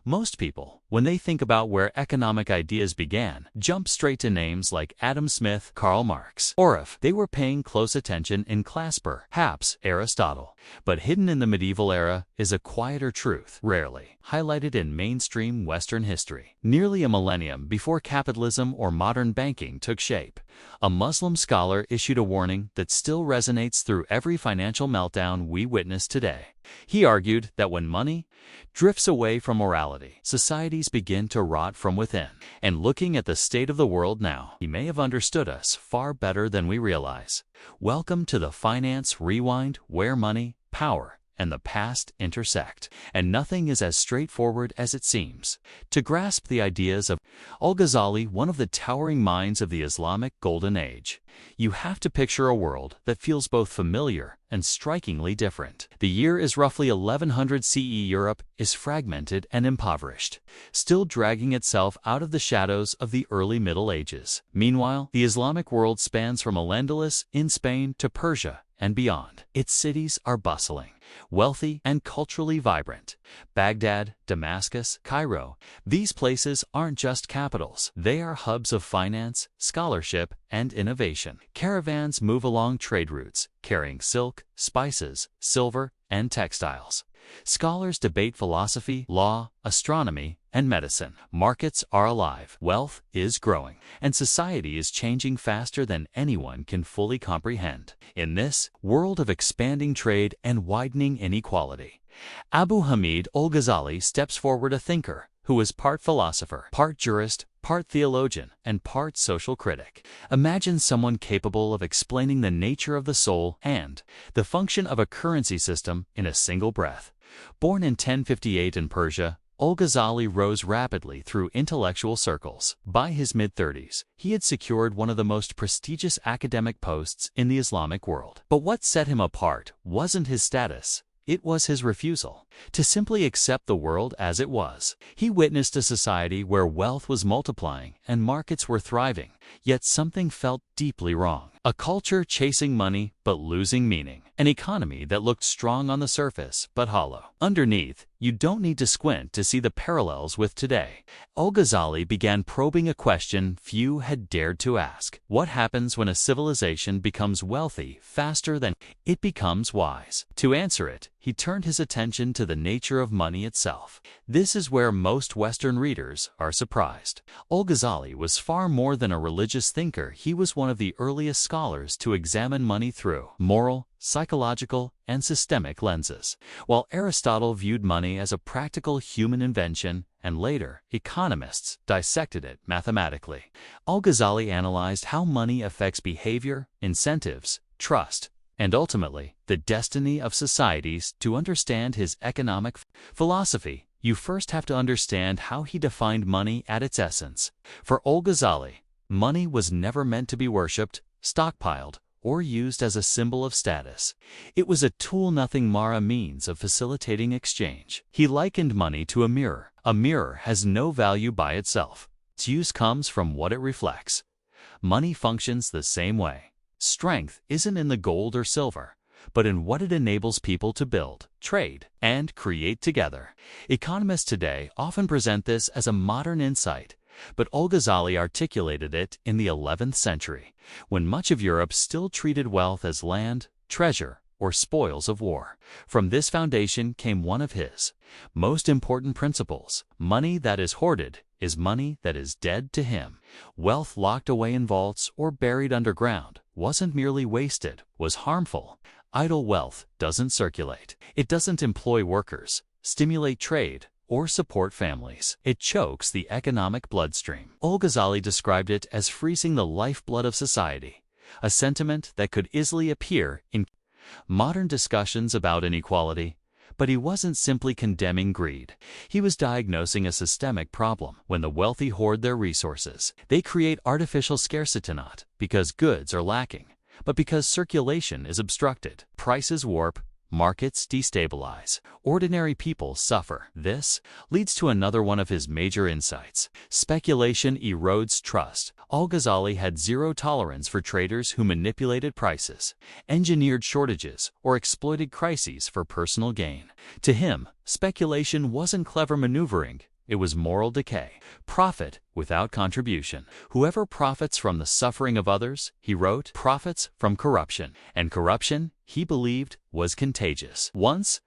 Most people, when they think about where economic ideas began, jump straight to names like Adam Smith, Karl Marx, or if they were paying close attention in class, perhaps Aristotle. But hidden in the medieval era is a quieter truth, rarely highlighted in mainstream Western history. Nearly a millennium before capitalism or modern banking took shape, a Muslim scholar issued a warning that still resonates through every financial meltdown we witness today. He argued that when money drifts away from morality, societies begin to rot from within. And looking at the state of the world now, he may have understood us far better than we realize. Welcome to the Finance Rewind, where money, power, and the past intersect, and nothing is as straightforward as it seems. To grasp the ideas of Al-Ghazali, one of the towering minds of the Islamic Golden Age, you have to picture a world that feels both familiar and strikingly different. The year is roughly 1100 CE. Europe is fragmented and impoverished, still dragging itself out of the shadows of the early Middle Ages. Meanwhile, the Islamic world spans from Al-Andalus in Spain to Persia and beyond. Its cities are bustling, wealthy, and culturally vibrant. Baghdad, Damascus, Cairo, these places aren't just capitals. They are hubs of finance, scholarship, and innovation. Caravans move along trade routes, carrying silk, spices, silver, and textiles. Scholars debate philosophy, law, astronomy, and medicine. Markets are alive, wealth is growing, and society is changing faster than anyone can fully comprehend. In this world of expanding trade and widening inequality, Abu Hamid al-Ghazali steps forward, a thinker who was part philosopher, part jurist, part theologian, and part social critic. Imagine someone capable of explaining the nature of the soul and the function of a currency system in a single breath. Born in 1058 in Persia, Al-Ghazali rose rapidly through intellectual circles. By his mid-30s, he had secured one of the most prestigious academic posts in the Islamic world. But what set him apart wasn't his status. It was his refusal to simply accept the world as it was. He witnessed a society where wealth was multiplying and markets were thriving, yet something felt deeply wrong. A culture chasing money but losing meaning. An economy that looked strong on the surface but hollow. Underneath, you don't need to squint to see the parallels with today. Al-Ghazali began probing a question few had dared to ask. What happens when a civilization becomes wealthy faster than it becomes wise? To answer it, he turned his attention to the nature of money itself. This is where most Western readers are surprised. Al-Ghazali was far more than a religious thinker. He was one of the earliest scholars to examine money through moral, psychological, and systemic lenses. While Aristotle viewed money as a practical human invention, and later, economists dissected it mathematically, Al-Ghazali analyzed how money affects behavior, incentives, trust, and ultimately, the destiny of societies. To understand his economic philosophy, you first have to understand how he defined money at its essence. For Al-Ghazali, money was never meant to be worshipped, stockpiled, or used as a symbol of status. It was a tool, nothing more a means of facilitating exchange. He likened money to a mirror. A mirror has no value by itself. Its use comes from what it reflects. Money functions the same way. Strength isn't in the gold or silver, but in what it enables people to build, trade, and create together. Economists today often present this as a modern insight, but Al-Ghazali articulated it in the 11th century, when much of Europe still treated wealth as land, treasure, or spoils of war. From this foundation came one of his most important principles: money that is hoarded is money that is dead to him. Wealth locked away in vaults or buried underground wasn't merely wasted, was harmful. Idle wealth doesn't circulate. It doesn't employ workers, stimulate trade, or support families. It chokes the economic bloodstream. Al-Ghazali described it as freezing the lifeblood of society, a sentiment that could easily appear in modern discussions about inequality. But he wasn't simply condemning greed. He was diagnosing a systemic problem. When the wealthy hoard their resources, they create artificial scarcity, not because goods are lacking, but because circulation is obstructed. Prices warp, markets destabilize, ordinary people suffer. This leads to another one of his major insights: speculation erodes trust. Al-Ghazali had zero tolerance for traders who manipulated prices, engineered shortages, or exploited crises for personal gain. To him, speculation wasn't clever maneuvering, it was moral decay. Profit without contribution. Whoever profits from the suffering of others, he wrote, profits from corruption. And corruption, he believed, was contagious. Once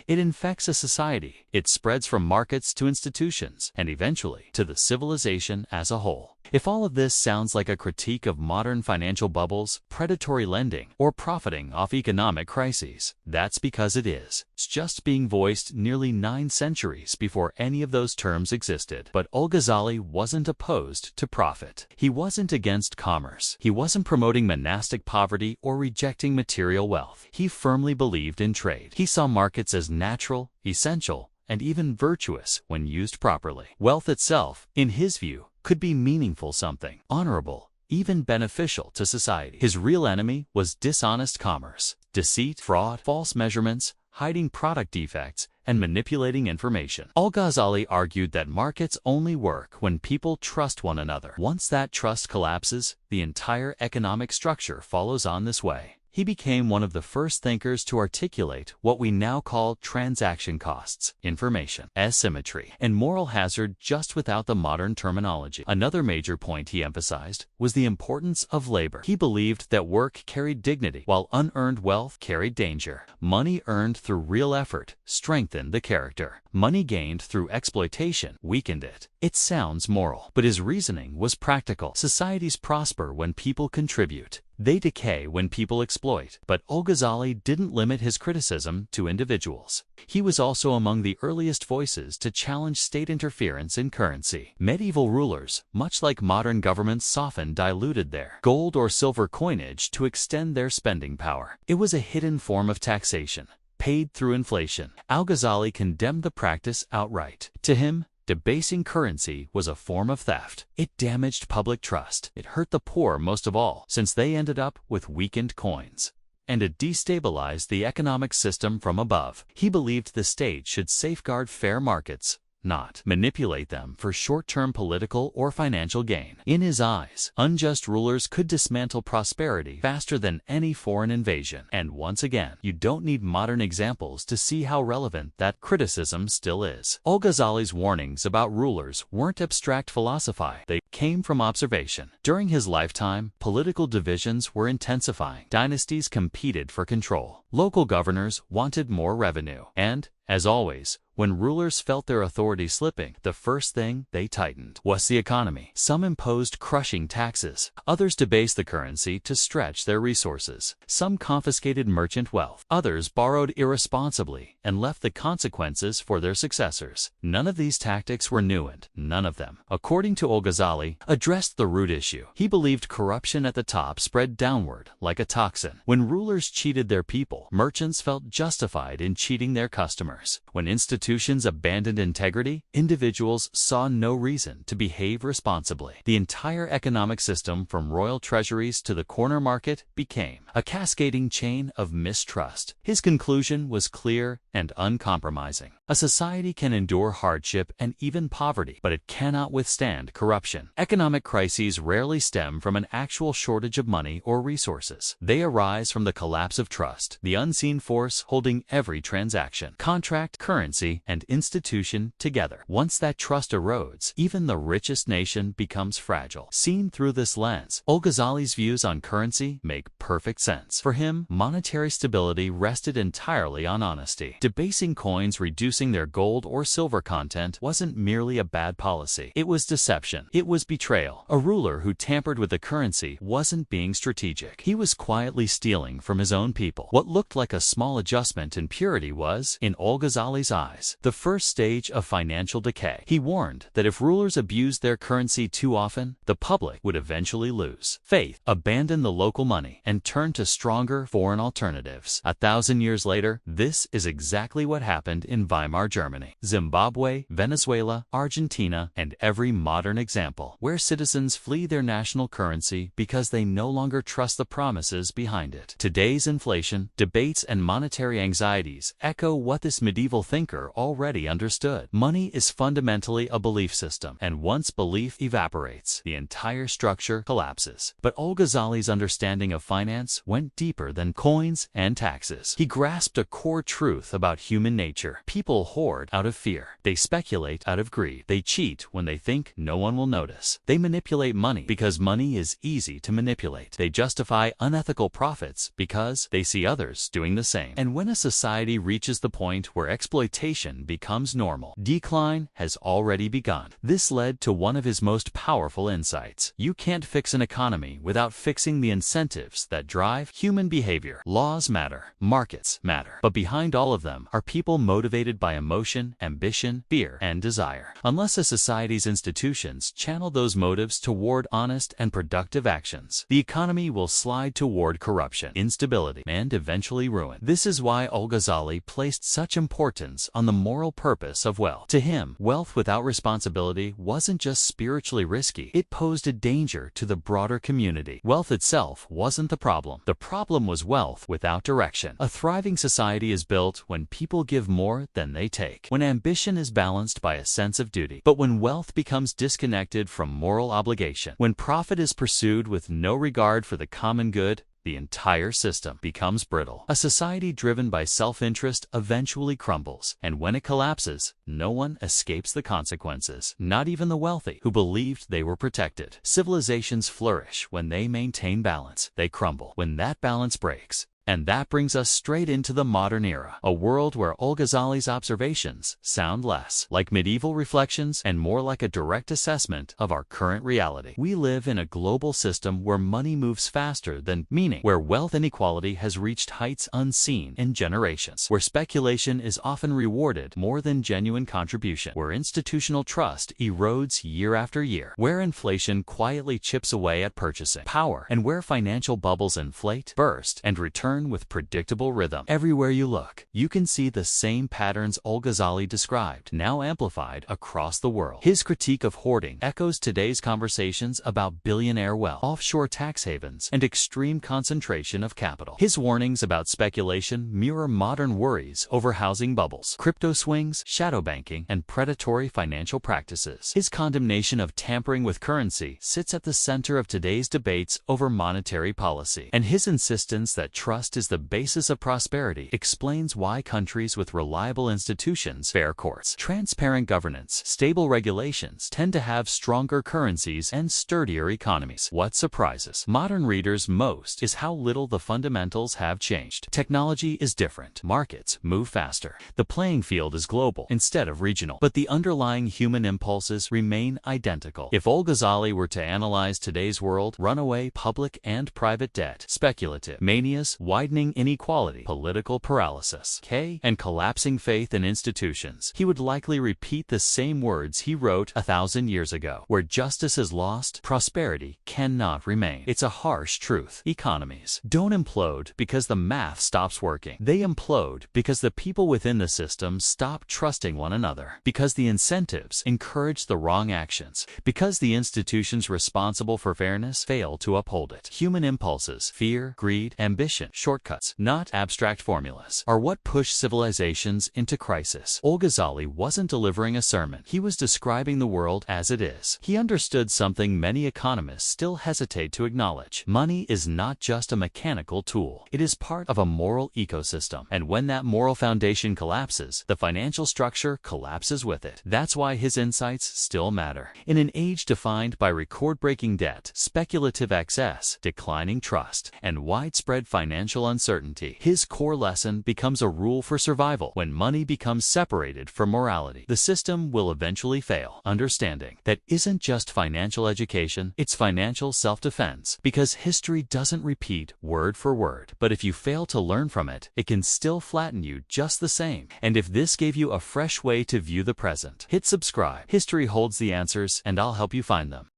it infects a society, it spreads from markets to institutions, and eventually to the civilization as a whole. If all of this sounds like a critique of modern financial bubbles, predatory lending, or profiting off economic crises, that's because it is. It's just being voiced nearly 9 centuries before any of those terms existed. But Al-Ghazali wasn't opposed to profit. He wasn't against commerce. He wasn't promoting monastic poverty or rejecting material wealth. He firmly believed in trade. He saw markets as natural, essential, and even virtuous when used properly. Wealth itself, in his view, could be meaningful something, honorable, even beneficial to society. His real enemy was dishonest commerce, deceit, fraud, false measurements, hiding product defects, and manipulating information. Al-Ghazali argued that markets only work when people trust one another. Once that trust collapses, the entire economic structure follows on this way. He became one of the first thinkers to articulate what we now call transaction costs, information asymmetry, and moral hazard just without the modern terminology. Another major point he emphasized was the importance of labor. He believed that work carried dignity, while unearned wealth carried danger. Money earned through real effort strengthened the character. Money gained through exploitation weakened it. It sounds moral, but his reasoning was practical. Societies prosper when people contribute. They decay when people exploit. But Al-Ghazali didn't limit his criticism to individuals. He was also among the earliest voices to challenge state interference in currency. Medieval rulers, much like modern governments, often diluted their gold or silver coinage to extend their spending power. It was a hidden form of taxation, paid through inflation. Al-Ghazali condemned the practice outright. To him, debasing currency was a form of theft. It damaged public trust. It hurt the poor most of all, since they ended up with weakened coins. And it destabilized the economic system from above. He believed the state should safeguard fair markets, not manipulate them for short-term political or financial gain. In his eyes, unjust rulers could dismantle prosperity faster than any foreign invasion. And once again, you don't need modern examples to see how relevant that criticism still is. Al-Ghazali's warnings about rulers weren't abstract philosophy. They came from observation. During his lifetime, political divisions were intensifying. Dynasties competed for control. Local governors wanted more revenue. And, as always, when rulers felt their authority slipping, the first thing they tightened was the economy. Some imposed crushing taxes. Others debased the currency to stretch their resources. Some confiscated merchant wealth. Others borrowed irresponsibly and left the consequences for their successors. None of these tactics were new, and none of them, according to Al-Ghazali, addressed the root issue. He believed corruption at the top spread downward like a toxin. When rulers cheated their people, merchants felt justified in cheating their customers. When institutions abandoned integrity, individuals saw no reason to behave responsibly. The entire economic system, from royal treasuries to the corner market, became a cascading chain of mistrust. His conclusion was clear and uncompromising. A society can endure hardship and even poverty, but it cannot withstand corruption. Economic crises rarely stem from an actual shortage of money or resources. They arise from the collapse of trust, the unseen force holding every transaction, contract, currency, and institution together. Once that trust erodes, even the richest nation becomes fragile. Seen through this lens, Al-Ghazali's views on currency make perfect sense. For him, monetary stability rested entirely on honesty. Debasing coins, reducing their gold or silver content, wasn't merely a bad policy. It was deception. It was betrayal. A ruler who tampered with the currency wasn't being strategic. He was quietly stealing from his own people. What looked like a small adjustment in purity was, in Al-Ghazali's eyes, the first stage of financial decay. He warned that if rulers abused their currency too often, the public would eventually lose faith, abandon the local money, and turn to stronger foreign alternatives. 1,000 years later, this is exactly what happened in Weimar Germany, Zimbabwe, Venezuela, Argentina, and every modern example, where citizens flee their national currency because they no longer trust the promises behind it. Today's inflation, debates and monetary anxieties echo what this medieval thinker already understood. Money is fundamentally a belief system, and once belief evaporates, the entire structure collapses. But Al-Ghazali's understanding of finance went deeper than coins and taxes. He grasped a core truth about human nature. People hoard out of fear. They speculate out of greed. They cheat when they think no one will notice. They manipulate money because money is easy to manipulate. They justify unethical profits because they see others doing the same. And when a society reaches the point where exploitation becomes normal, decline has already begun. This led to one of his most powerful insights. You can't fix an economy without fixing the incentives that drive human behavior. Laws matter. Markets matter. But behind all of them are people motivated by emotion, ambition, fear, and desire. Unless a society's institutions channel those motives toward honest and productive actions, the economy will slide toward corruption, instability, and eventually ruin. This is why Al-Ghazali placed such importance on the moral purpose of wealth. To him, wealth without responsibility wasn't just spiritually risky, it posed a danger to the broader community. Wealth itself wasn't the problem. The problem was wealth without direction. A thriving society is built when people give more than they take, when ambition is balanced by a sense of duty. But when wealth becomes disconnected from moral obligation, when profit is pursued with no regard for the common good, the entire system becomes brittle. A society driven by self-interest eventually crumbles, and when it collapses, no one escapes the consequences, not even the wealthy, who believed they were protected. Civilizations flourish when they maintain balance. They crumble when that balance breaks. And that brings us straight into the modern era, a world where Al-Ghazali's observations sound less like medieval reflections and more like a direct assessment of our current reality. We live in a global system where money moves faster than meaning, where wealth inequality has reached heights unseen in generations, where speculation is often rewarded more than genuine contribution, where institutional trust erodes year after year, where inflation quietly chips away at purchasing power, and where financial bubbles inflate, burst, and return with predictable rhythm. Everywhere you look, you can see the same patterns Al-Ghazali described, now amplified across the world. His critique of hoarding echoes today's conversations about billionaire wealth, offshore tax havens, and extreme concentration of capital. His warnings about speculation mirror modern worries over housing bubbles, crypto swings, shadow banking, and predatory financial practices. His condemnation of tampering with currency sits at the center of today's debates over monetary policy, and his insistence that trust is the basis of prosperity explains why countries with reliable institutions, fair courts, transparent governance, stable regulations tend to have stronger currencies and sturdier economies. What surprises modern readers most is how little the fundamentals have changed. Technology is different. Markets move faster. The playing field is global instead of regional. But the underlying human impulses remain identical. If Al-Ghazali were to analyze today's world, runaway public and private debt, speculative manias, widening inequality, political paralysis, decay, and collapsing faith in institutions, he would likely repeat the same words he wrote 1,000 years ago. Where justice is lost, prosperity cannot remain. It's a harsh truth. Economies don't implode because the math stops working. They implode because the people within the system stop trusting one another, because the incentives encourage the wrong actions, because the institutions responsible for fairness fail to uphold it. Human impulses, fear, greed, ambition, shortcuts, not abstract formulas, are what push civilizations into crisis. Al-Ghazali wasn't delivering a sermon. He was describing the world as it is. He understood something many economists still hesitate to acknowledge. Money is not just a mechanical tool. It is part of a moral ecosystem. And when that moral foundation collapses, the financial structure collapses with it. That's why his insights still matter. In an age defined by record-breaking debt, speculative excess, declining trust, and widespread financial uncertainty, his core lesson becomes a rule for survival. When money becomes separated from morality, the system will eventually fail. Understanding that isn't just financial education, it's financial self-defense, because history doesn't repeat word for word. But if you fail to learn from it, it can still flatten you just the same. And if this gave you a fresh way to view the present, hit subscribe. History holds the answers, and I'll help you find them.